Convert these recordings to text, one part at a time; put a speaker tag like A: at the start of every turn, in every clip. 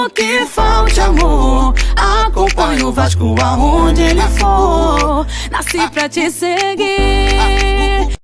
A: Mesmo que falte amor, acompanho o Vasco aonde ele for. Nasci pra te seguir.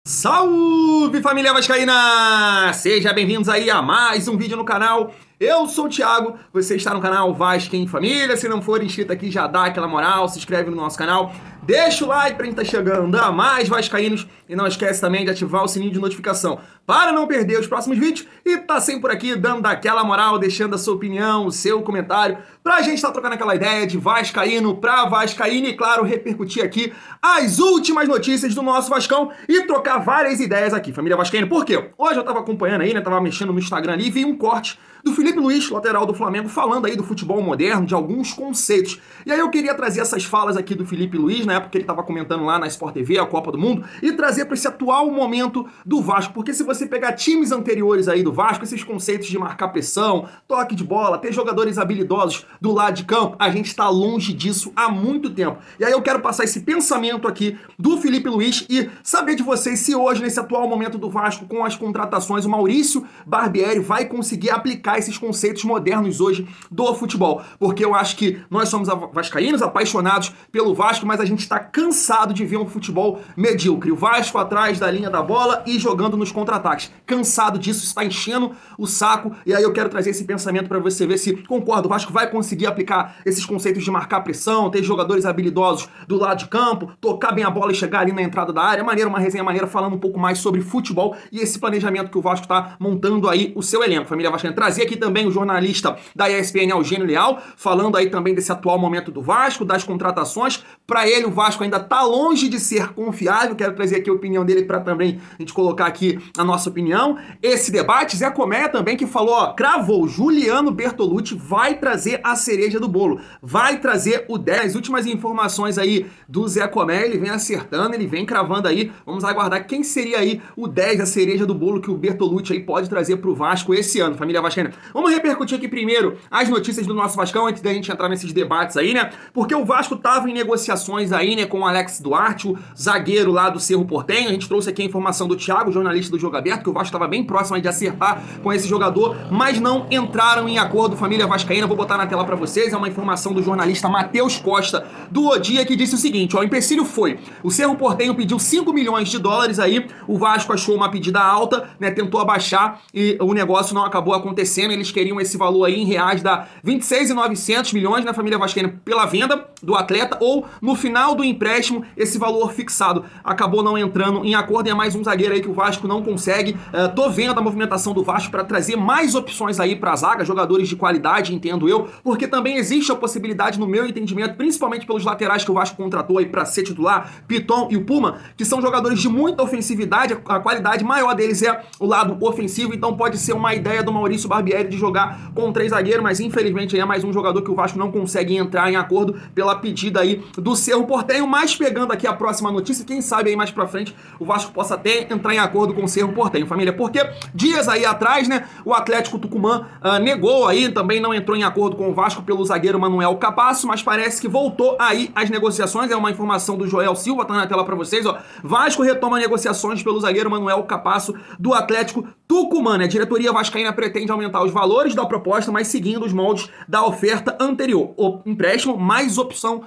B: Salve, família vascaína! Sejam bem-vindos aí a mais um vídeo no canal. Eu sou o Thiago, você está no canal Vasco em Família. Se não for inscrito aqui, já dá aquela moral, se inscreve no nosso canal, deixa o like pra gente estar chegando a mais vascaínos e não esquece também de ativar o sininho de notificação para não perder os próximos vídeos e tá sempre por aqui dando aquela moral, deixando a sua opinião, o seu comentário, pra gente estar trocando aquela ideia de vascaíno pra vascaíno e, claro, repercutir aqui as últimas notícias do nosso Vascão e trocar várias ideias aqui, família vascaína. Por quê? Hoje eu tava acompanhando aí, né, tava mexendo no Instagram ali e vi um corte do Filipe Luís, lateral do Flamengo, falando aí do futebol moderno, de alguns conceitos. E aí eu queria trazer essas falas aqui do Filipe Luís, na época que ele estava comentando lá na Sport TV, a Copa do Mundo, e trazer para esse atual momento do Vasco. Porque se você pegar times anteriores aí do Vasco, esses conceitos de marcar pressão, toque de bola, ter jogadores habilidosos do lado de campo, a gente está longe disso há muito tempo. E aí eu quero passar esse pensamento aqui do Filipe Luís e saber de vocês se hoje, nesse atual momento do Vasco, com as contratações, o Maurício Barbieri vai conseguir aplicar esses conceitos modernos hoje do futebol. Porque eu acho que nós somos vascaínos, apaixonados pelo Vasco, mas a gente está cansado de ver um futebol medíocre. O Vasco atrás da linha da bola e jogando nos contra-ataques. Cansado disso, está enchendo o saco. E aí eu quero trazer esse pensamento para você ver se concorda. O Vasco vai conseguir aplicar esses conceitos de marcar pressão, ter jogadores habilidosos do lado de campo, tocar bem a bola e chegar ali na entrada da área. Maneira, uma resenha maneira falando um pouco mais sobre futebol e esse planejamento que o Vasco está montando aí o seu elenco. Família vascaína, trazer aqui também o jornalista da ESPN, Eugênio Leal, falando aí também desse atual momento do Vasco, das contratações. Para ele, o Vasco ainda está longe de ser confiável. Quero trazer aqui a opinião dele para também a gente colocar aqui a nossa opinião. Esse debate, Zé Comé também, que falou, ó, cravou, Juliano Bertolucci vai trazer a cereja do bolo, vai trazer o 10. As últimas informações aí do Zé Comé, ele vem acertando, ele vem cravando aí. Vamos aguardar quem seria aí o 10, a cereja do bolo que o Bertolucci aí pode trazer para o Vasco esse ano, família vascaína. Vamos repercutir aqui primeiro as notícias do nosso Vascão antes da gente entrar nesses debates aí, né? Porque o Vasco tava em negociações aí, né, com o Alex Duarte, o zagueiro lá do Cerro Porteño. A gente trouxe aqui a informação do Thiago, jornalista do Jogo Aberto, que o Vasco estava bem próximo aí de acertar com esse jogador, mas não entraram em acordo, família vascaína. Vou botar na tela para vocês, é uma informação do jornalista Matheus Costa do O Dia, que disse o seguinte, ó, o empecilho foi, o Cerro Porteño pediu 5 milhões de dólares aí, o Vasco achou uma pedida alta, né, tentou abaixar e o negócio não acabou acontecendo. Eles queriam esse valor aí em reais, dá 26.900 milhões na família vascaína pela venda do atleta, ou no final do empréstimo esse valor fixado acabou não entrando em acordo. E é mais um zagueiro aí que o Vasco não consegue. Tô vendo a movimentação do Vasco para trazer mais opções aí para a zaga, jogadores de qualidade, entendo eu, porque também existe a possibilidade, no meu entendimento, principalmente pelos laterais que o Vasco contratou aí para ser titular, Piton e o Puma, que são jogadores de muita ofensividade, a qualidade maior deles é o lado ofensivo, então pode ser uma ideia do Maurício Barbieri de jogar com 3 zagueiros, mas infelizmente é mais um jogador que o Vasco não consegue entrar em acordo pela pedida aí do Cerro Porteño. Mas pegando aqui a próxima notícia, quem sabe aí mais pra frente o Vasco possa até entrar em acordo com o Cerro Porteño, família, porque dias aí atrás, né, o Atlético Tucumã negou aí, também não entrou em acordo com o Vasco pelo zagueiro Manuel Capasso, mas parece que voltou aí as negociações. É uma informação do Joel Silva, tá na tela pra vocês, ó. Vasco retoma negociações pelo zagueiro Manuel Capasso do Atlético Tucumã, né? A diretoria vascaína pretende aumentar os valores da proposta, mas seguindo os moldes da oferta anterior. O empréstimo mais opção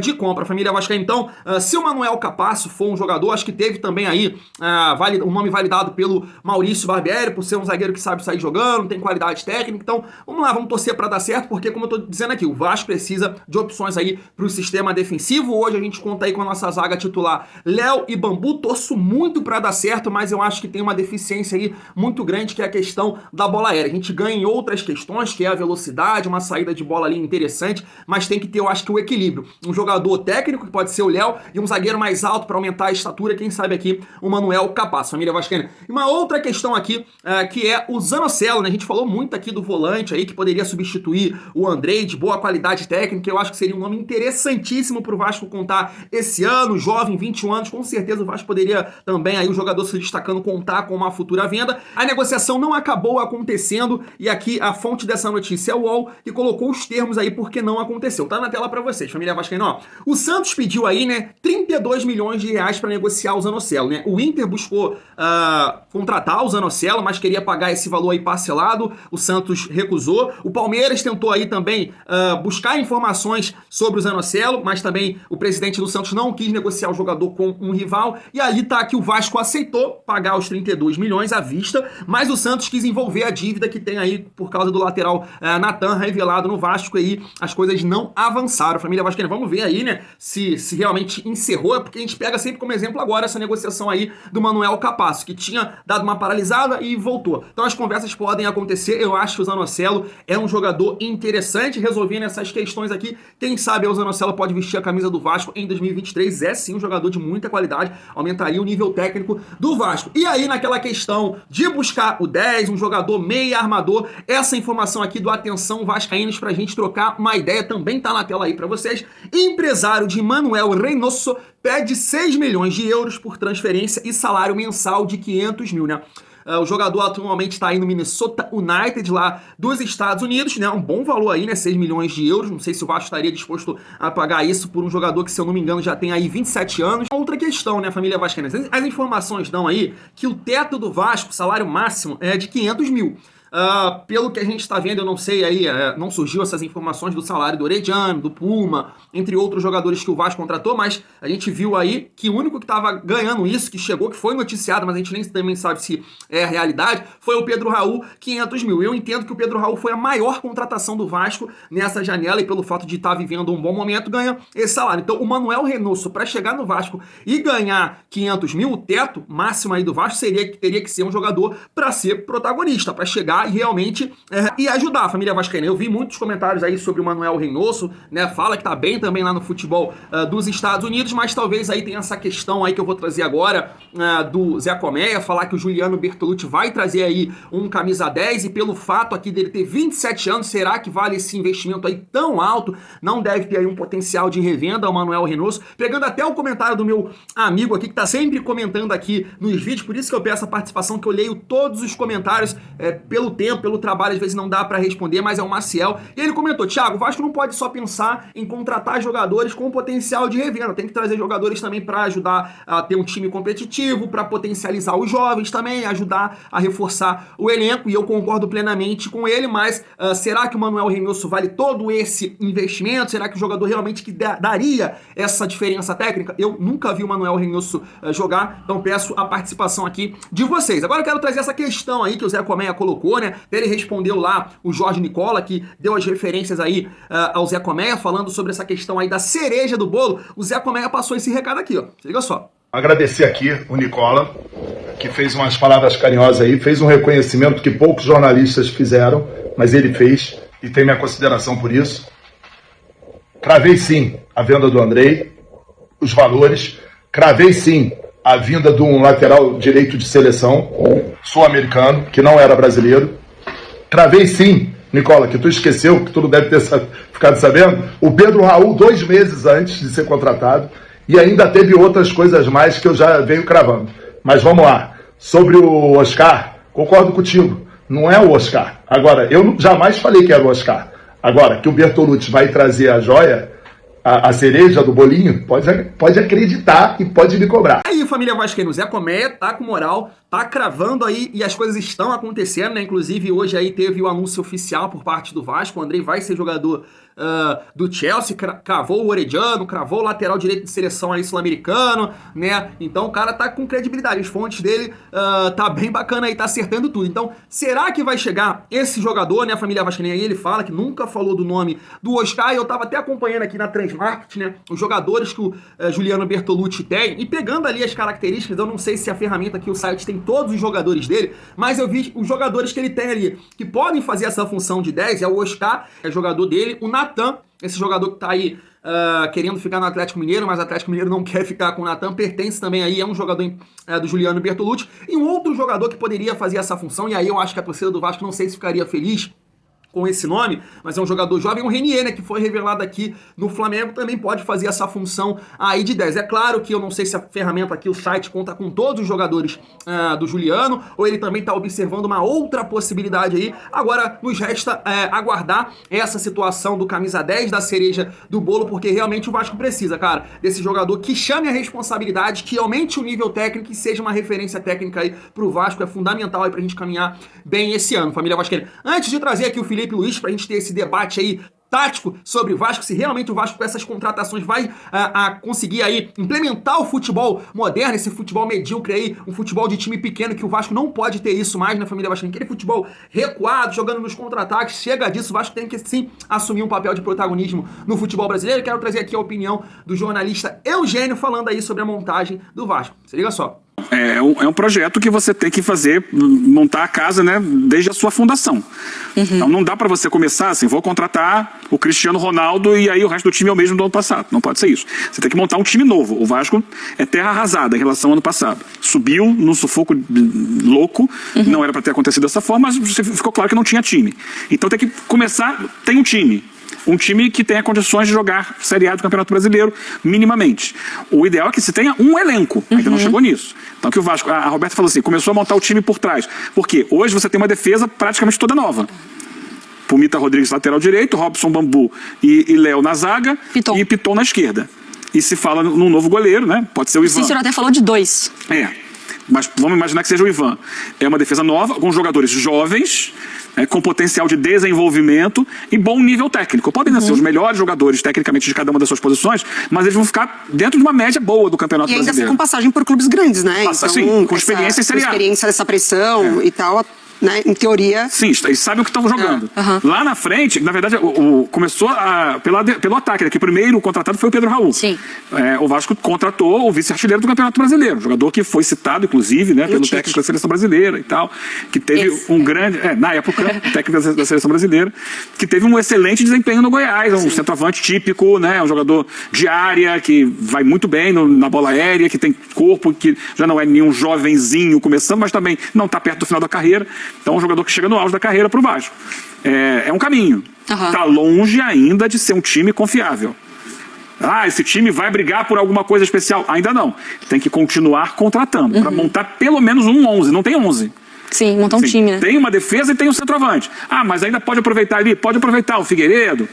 B: de compra, família vascaína. Então, se o Manuel Capasso for um jogador, acho que teve também aí um nome validado pelo Maurício Barbieri, por ser um zagueiro que sabe sair jogando, tem qualidade técnica. Então, vamos lá, vamos torcer para dar certo, porque como eu tô dizendo aqui, o Vasco precisa de opções aí pro sistema defensivo. Hoje a gente conta aí com a nossa zaga titular, Léo e Bambu. Torço muito para dar certo, mas eu acho que tem uma deficiência aí muito grande, que é a questão da bola aérea. A gente ganha em outras questões, que é a velocidade, uma saída de bola ali interessante, mas tem que ter, eu acho que, o equilíbrio. Um jogador técnico, que pode ser o Léo, e um zagueiro mais alto para aumentar a estatura, quem sabe aqui, o Manuel Capasso, família vascaína. E uma outra questão aqui, que é o Zanocelo, né? A gente falou muito aqui do volante aí, que poderia substituir o Andrei, de boa qualidade técnica. Eu acho que seria um nome interessantíssimo pro Vasco contar esse ano, jovem, 21 anos, com certeza o Vasco poderia também aí, o jogador se destacando, contar com uma futura venda. A negociação não acabou acontecendo e aqui a fonte dessa notícia é o UOL e colocou os termos aí porque não aconteceu. Tá na tela pra vocês, família vascaína, ó. O Santos pediu aí, né, 32 milhões de reais pra negociar o Zanocelo, né? O Inter buscou contratar o Zanocelo, mas queria pagar esse valor aí parcelado. O Santos recusou. O Palmeiras tentou aí também buscar informações sobre o Zanocelo, mas também o presidente do Santos não quis negociar o jogador com um rival. E ali tá que o Vasco aceitou pagar os 32 milhões à vista, mas o Santos quis envolver a dívida que tem aí por causa do lateral Natan revelado no Vasco, aí as coisas não avançaram. Família vascaína, vamos ver aí, né, se realmente encerrou, porque a gente pega sempre como exemplo agora essa negociação aí do Manuel Capasso, que tinha dado uma paralisada e voltou. Então as conversas podem acontecer. Eu acho que o Zanocelo é um jogador interessante, resolvendo essas questões aqui. Quem sabe o Zanocelo pode vestir a camisa do Vasco em 2023, é sim um jogador de muita qualidade, aumentaria o nível técnico do Vasco. E aí naquela questão de buscar o 10, um jogador meia armador, essa informação aqui do Atenção Vascaínos pra gente trocar uma ideia também tá na tela aí pra vocês. Empresário de Manuel Reynoso pede 6 milhões de euros por transferência e salário mensal de 500 mil, né? O jogador atualmente está aí no Minnesota United, lá dos Estados Unidos, né? Um bom valor aí, né? 6 milhões de euros. Não sei se o Vasco estaria disposto a pagar isso por um jogador que, se eu não me engano, já tem aí 27 anos. Outra questão, né, família vascaína? As informações dão aí que o teto do Vasco, salário máximo, é de 500 mil. Pelo que a gente está vendo, eu não sei aí, não surgiu essas informações do salário do Orediano, do Puma, entre outros jogadores que o Vasco contratou, mas a gente viu aí que o único que estava ganhando isso, que chegou, que foi noticiado, mas a gente nem também sabe se é a realidade, foi o Pedro Raul, 500 mil. Eu entendo que o Pedro Raul foi a maior contratação do Vasco nessa janela e pelo fato de estar vivendo um bom momento, ganha esse salário. Então o Manuel Reynoso, para chegar no Vasco e ganhar 500 mil, o teto máximo aí do Vasco teria que ser um jogador para ser protagonista, para chegar e realmente e ajudar a família vascaína. Eu vi muitos comentários aí sobre o Manuel Reynoso, né? Fala que tá bem também lá no futebol dos Estados Unidos, mas talvez aí tenha essa questão aí que eu vou trazer agora do Zé Colmeia, falar que o Juliano Bertolucci vai trazer aí um camisa 10 e pelo fato aqui dele ter 27 anos, será que vale esse investimento aí tão alto? Não deve ter aí um potencial de revenda ao Manuel Reynoso. Pegando até o comentário do meu amigo aqui, que tá sempre comentando aqui nos vídeos, por isso que eu peço a participação, que eu leio todos os comentários pelo tempo, pelo trabalho, às vezes não dá pra responder, mas é o Maciel. E ele comentou: Thiago, o Vasco não pode só pensar em contratar jogadores com potencial de revenda, tem que trazer jogadores também pra ajudar a ter um time competitivo, pra potencializar os jovens também, ajudar a reforçar o elenco, e eu concordo plenamente com ele, mas será que o Manuel Reynoso vale todo esse investimento? Será que o jogador realmente que daria essa diferença técnica? Eu nunca vi o Manuel Reynoso jogar, então peço a participação aqui de vocês. Agora eu quero trazer essa questão aí que o Zé Colmeia colocou, né? Ele respondeu lá o Jorge Nicola, que deu as referências aí ao Zé Colmeia, falando sobre essa questão aí da cereja do bolo. O Zé Colmeia passou esse recado aqui, ó. Se liga só.
C: Agradecer aqui o Nicola, que fez umas palavras carinhosas aí, fez um reconhecimento que poucos jornalistas fizeram, mas ele fez e tem minha consideração por isso. Cravei sim a venda do Andrei, os valores, cravei sim a vinda de um lateral direito de seleção sul-americano, que não era brasileiro. Cravei sim, Nicola, que tu esqueceu, que tu não deve ter ficado sabendo, o Pedro Raul 2 meses antes de ser contratado, e ainda teve outras coisas mais que eu já venho cravando. Mas vamos lá, sobre o Oscar, concordo contigo, não é o Oscar. Agora, eu jamais falei que era o Oscar. Agora, que o Bertolucci vai trazer a joia, a cereja do bolinho, pode acreditar e pode me cobrar.
B: Aí, família vascaína, o Zé Colmeia tá com moral, tá cravando aí e as coisas estão acontecendo, né? Inclusive, hoje aí teve o anúncio oficial por parte do Vasco. O Andrei vai ser jogador do Chelsea, cravou o Orediano, cravou o lateral direito de seleção aí sul-americano, né? Então o cara tá com credibilidade, as fontes dele tá bem bacana aí, tá acertando tudo. Então, será que vai chegar esse jogador, né? A família vascaína aí, ele fala que nunca falou do nome do Oscar, e eu tava até acompanhando aqui na Transmarket, né? Os jogadores que o Juliano Bertolucci tem, e pegando ali as características, eu não sei se a ferramenta aqui, o site, tem todos os jogadores dele, mas eu vi os jogadores que ele tem ali, que podem fazer essa função de 10, é o Oscar, é jogador dele, o Natan, esse jogador que tá aí querendo ficar no Atlético Mineiro, mas o Atlético Mineiro não quer ficar com o Natan, pertence também aí, é um jogador do Juliano Bertolucci, e um outro jogador que poderia fazer essa função, e aí eu acho que a torcida do Vasco, não sei se ficaria feliz com esse nome, mas é um jogador jovem, o Renier, né, que foi revelado aqui no Flamengo, também pode fazer essa função aí de 10. É claro que eu não sei se a ferramenta aqui, o site, conta com todos os jogadores do Juliano, ou ele também está observando uma outra possibilidade aí. Agora nos resta aguardar essa situação do camisa 10, da cereja do bolo, porque realmente o Vasco precisa, cara, desse jogador que chame a responsabilidade, que aumente o nível técnico e seja uma referência técnica aí pro Vasco. É fundamental aí pra gente caminhar bem esse ano, família vascaína. Antes de trazer aqui o Felipe Luiz pra gente ter esse debate aí tático sobre o Vasco, se realmente o Vasco com essas contratações vai conseguir aí implementar o futebol moderno, esse futebol medíocre aí, um futebol de time pequeno, que o Vasco não pode ter isso mais na família vascaína, aquele futebol recuado, jogando nos contra-ataques. Chega disso, o Vasco tem que sim assumir um papel de protagonismo no futebol brasileiro. Quero trazer aqui a opinião do jornalista Eugênio falando aí sobre a montagem do Vasco. Se liga só.
D: É um projeto que você tem que fazer, montar a casa, né, desde a sua fundação. Então não dá para você começar assim, vou contratar o Cristiano Ronaldo e aí o resto do time é o mesmo do ano passado. Não pode ser isso. Você tem que montar um time novo. O Vasco é terra arrasada em relação ao ano passado. Subiu num sufoco louco, não era para ter acontecido dessa forma, mas ficou claro que não tinha time. Então tem que começar, tem um time. Um time que tenha condições de jogar Série A do Campeonato Brasileiro, minimamente. O ideal é que se tenha um elenco. Ainda não chegou nisso. Então que o Vasco, a Roberta falou assim, começou a montar o time por trás. Porque hoje você tem uma defesa praticamente toda nova. Pumita Rodrigues, lateral direito, Robson Bambu e Léo na zaga, Piton. E Piton na esquerda. E se fala num novo goleiro, né? Pode ser o Ivan.
E: O Cícero até falou de 2.
D: Mas vamos imaginar que seja o Ivan. É uma defesa nova, com jogadores jovens, com potencial de desenvolvimento e bom nível técnico. Podem ser os melhores jogadores tecnicamente de cada uma das suas posições, mas eles vão ficar dentro de uma média boa do Campeonato Brasileiro.
E: E ainda com passagem por clubes grandes, né?
D: Então, sim, com experiência em Série A.
E: Com experiência dessa pressão e tal, né? Em teoria...
D: Sim, eles sabem o que estão jogando. Lá na frente, na verdade, começou pelo ataque, né? Que o primeiro contratado foi o Pedro Raul.
E: Sim.
D: O Vasco contratou o vice-artilheiro do Campeonato Brasileiro, jogador que foi citado, inclusive, né, pelo técnico da Seleção Brasileira e tal, que teve um grande... na época, o técnico da Seleção Brasileira, que teve um excelente desempenho no Goiás, um centroavante típico, né, um jogador de área, que vai muito bem na bola aérea, que tem corpo, que já não é nenhum jovenzinho começando, mas também não está perto do final da carreira. Então é um jogador que chega no auge da carreira para o Vasco. É um caminho. Está longe ainda de ser um time confiável. Esse time vai brigar por alguma coisa especial. Ainda não. Tem que continuar contratando para montar pelo menos um 11. Não tem 11.
E: Sim, montar um time, né?
D: Tem uma defesa e tem um centroavante. Mas ainda pode aproveitar ali. Pode aproveitar o Figueiredo,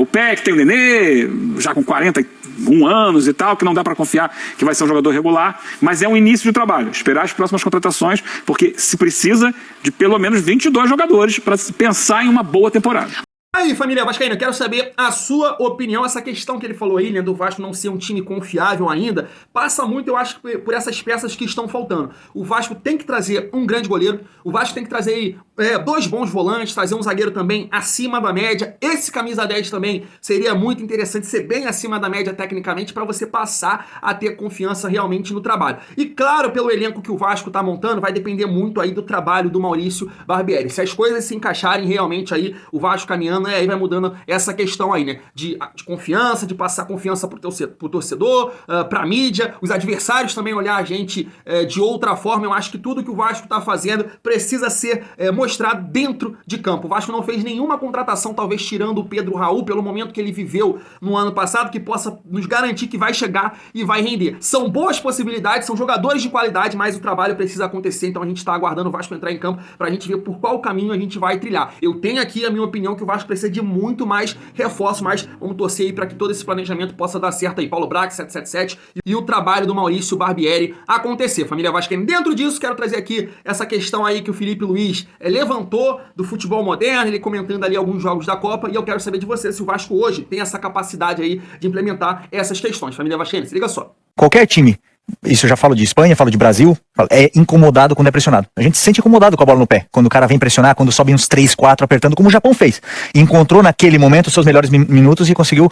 D: o Peck, tem o Nenê, já com 41 anos e tal, que não dá para confiar que vai ser um jogador regular, mas é um início de trabalho. Esperar as próximas contratações, porque se precisa de pelo menos 22 jogadores para pensar em uma boa temporada.
B: Aí, família vascaína, quero saber a sua opinião. Essa questão que ele falou aí, né, do Vasco não ser um time confiável ainda, passa muito, eu acho, por essas peças que estão faltando. O Vasco tem que trazer um grande goleiro, o Vasco tem que trazer aí 2 bons volantes, trazer um zagueiro também acima da média. Esse camisa 10 também seria muito interessante, ser bem acima da média tecnicamente, para você passar a ter confiança realmente no trabalho. E claro, pelo elenco que o Vasco tá montando, vai depender muito aí do trabalho do Maurício Barbieri. Se as coisas se encaixarem realmente aí, o Vasco caminhando, aí vai mudando essa questão aí, né? De confiança, de passar confiança pro torcedor, pra mídia, os adversários também olhar a gente de outra forma. Eu acho que tudo que o Vasco tá fazendo precisa ser mostrado dentro de campo. O Vasco não fez nenhuma contratação, talvez tirando o Pedro Raul, pelo momento que ele viveu no ano passado, que possa nos garantir que vai chegar e vai render. São boas possibilidades, são jogadores de qualidade, mas o trabalho precisa acontecer, então a gente tá aguardando o Vasco entrar em campo pra gente ver por qual caminho a gente vai trilhar. Eu tenho aqui a minha opinião que o Vasco precisa de muito mais reforço, mas vamos torcer aí para que todo esse planejamento possa dar certo aí. Paulo Brax, 777 e o trabalho do Maurício Barbieri acontecer. Família vascaína. Dentro disso, quero trazer aqui essa questão aí que o Felipe Luiz levantou do futebol moderno, ele comentando ali alguns jogos da Copa, e eu quero saber de você se o Vasco hoje tem essa capacidade aí de implementar essas questões. Família vascaína, se liga só.
F: Qualquer time, isso eu já falo de Espanha, falo de Brasil, é incomodado quando é pressionado. A gente se sente incomodado com a bola no pé, quando o cara vem pressionar, quando sobe uns 3, 4 apertando, como o Japão fez. E encontrou naquele momento os seus melhores minutos e conseguiu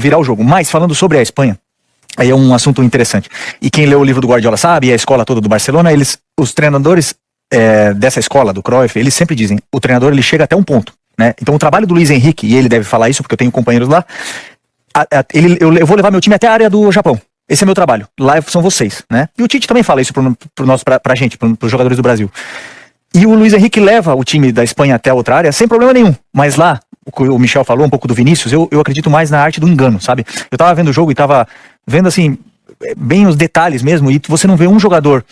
F: virar o jogo. Mas falando sobre a Espanha, aí é um assunto interessante. E quem leu o livro do Guardiola sabe, e a escola toda do Barcelona, os treinadores dessa escola, do Cruyff, eles sempre dizem, o treinador ele chega até um ponto, né? Então o trabalho do Luiz Henrique, e ele deve falar isso porque eu tenho companheiros lá, eu vou levar meu time até a área do Japão. Esse é meu trabalho. Lá são vocês, né? E o Tite também fala isso pra gente, pros jogadores do Brasil. E o Luiz Henrique leva o time da Espanha até a outra área sem problema nenhum. Mas lá, o Michel falou um pouco do Vinícius, eu acredito mais na arte do engano, sabe? Eu tava vendo o jogo e tava vendo assim, bem os detalhes mesmo, e você não vê um jogador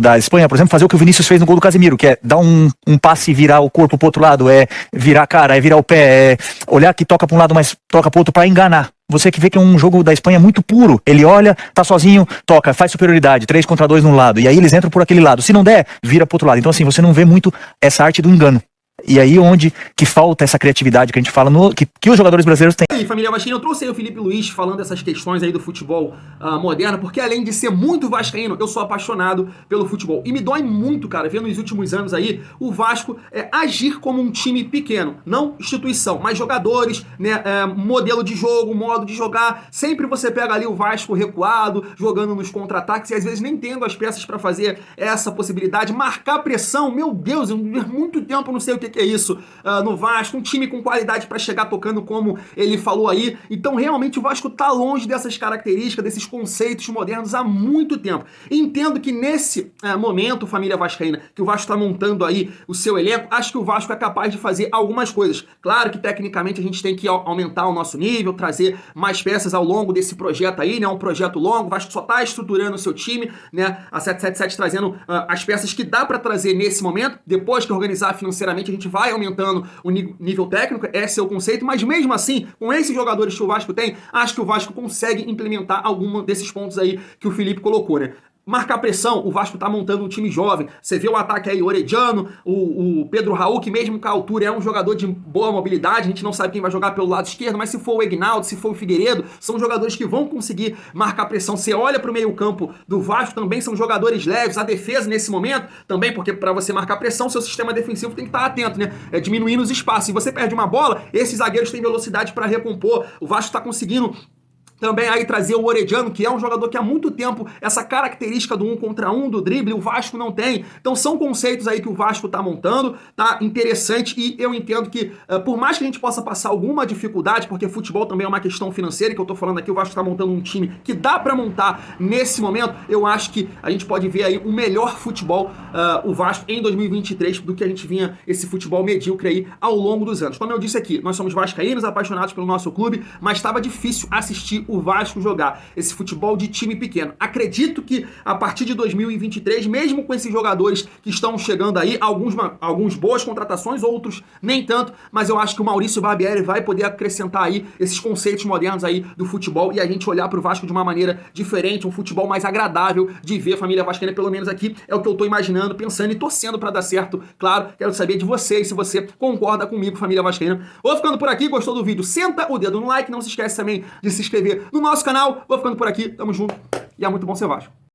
F: da Espanha, por exemplo, fazer o que o Vinícius fez no gol do Casemiro, que é dar um passe e virar o corpo pro outro lado, virar a cara, virar o pé, olhar que toca pra um lado, mas toca pro outro pra enganar. Você que vê que é um jogo da Espanha muito puro. Ele olha, tá sozinho, toca, faz superioridade, 3 contra 2 num lado. E aí eles entram por aquele lado. Se não der, vira pro outro lado. Então assim, você não vê muito essa arte do engano. E aí onde que falta essa criatividade que a gente fala, que os jogadores brasileiros têm.
B: E aí, família vascaína, eu trouxe aí o Felipe Luiz falando dessas questões aí do futebol moderno, porque além de ser muito vascaíno, eu sou apaixonado pelo futebol. E me dói muito, cara, vendo nos últimos anos aí o Vasco agir como um time pequeno. Não instituição, mas jogadores, né, modelo de jogo, modo de jogar. Sempre você pega ali o Vasco recuado, jogando nos contra-ataques, e às vezes nem tendo as peças para fazer essa possibilidade. Marcar pressão, meu Deus, há muito tempo eu não sei o que é isso no Vasco, um time com qualidade para chegar tocando como ele falou aí. Então realmente o Vasco tá longe dessas características, desses conceitos modernos há muito tempo. Entendo que nesse momento, família vascaína, que o Vasco tá montando aí o seu elenco, acho que o Vasco é capaz de fazer algumas coisas. Claro que tecnicamente a gente tem que aumentar o nosso nível, trazer mais peças ao longo desse projeto aí, né? Um projeto longo, o Vasco só tá estruturando o seu time, né? A 777 trazendo as peças que dá para trazer nesse momento. Depois que organizar financeiramente, a gente vai aumentando o nível técnico, esse é o conceito, mas mesmo assim, com esses jogadores que o Vasco tem, acho que o Vasco consegue implementar algum desses pontos aí que o Felipe colocou, né? Marcar pressão, o Vasco tá montando um time jovem. Você vê o ataque aí, Orediano, o Pedro Raul, que mesmo com a altura é um jogador de boa mobilidade, a gente não sabe quem vai jogar pelo lado esquerdo, mas se for o Egnaldo, se for o Figueiredo, são jogadores que vão conseguir marcar pressão. Você olha pro meio campo do Vasco, também são jogadores leves, a defesa nesse momento, também, porque para você marcar pressão, seu sistema defensivo tem que estar atento, né? Diminuindo os espaços. Se você perde uma bola, esses zagueiros têm velocidade para recompor. O Vasco tá conseguindo também aí trazer o Orediano, que é um jogador que há muito tempo, essa característica do 1 contra 1, do drible, o Vasco não tem. Então são conceitos aí que o Vasco tá montando, tá interessante, e eu entendo que, por mais que a gente possa passar alguma dificuldade, porque futebol também é uma questão financeira, que eu tô falando aqui, o Vasco tá montando um time que dá pra montar nesse momento, eu acho que a gente pode ver aí o melhor futebol, o Vasco em 2023, do que a gente vinha, esse futebol medíocre aí ao longo dos anos. Como eu disse aqui, nós somos vascaínos, apaixonados pelo nosso clube, mas estava difícil assistir o Vasco jogar esse futebol de time pequeno. Acredito que a partir de 2023, mesmo com esses jogadores que estão chegando aí, alguns boas contratações, outros nem tanto, mas eu acho que o Maurício Barbieri vai poder acrescentar aí esses conceitos modernos aí do futebol e a gente olhar pro Vasco de uma maneira diferente, um futebol mais agradável de ver. Família vascaína, pelo menos aqui, é o que eu tô imaginando, pensando e torcendo pra dar certo. Claro, quero saber de vocês, se você concorda comigo, família vascaína. Vou ficando por aqui, gostou do vídeo? Senta o dedo no like, não se esquece também de se inscrever no nosso canal. Vou ficando por aqui, tamo junto e é muito bom ser Vasco.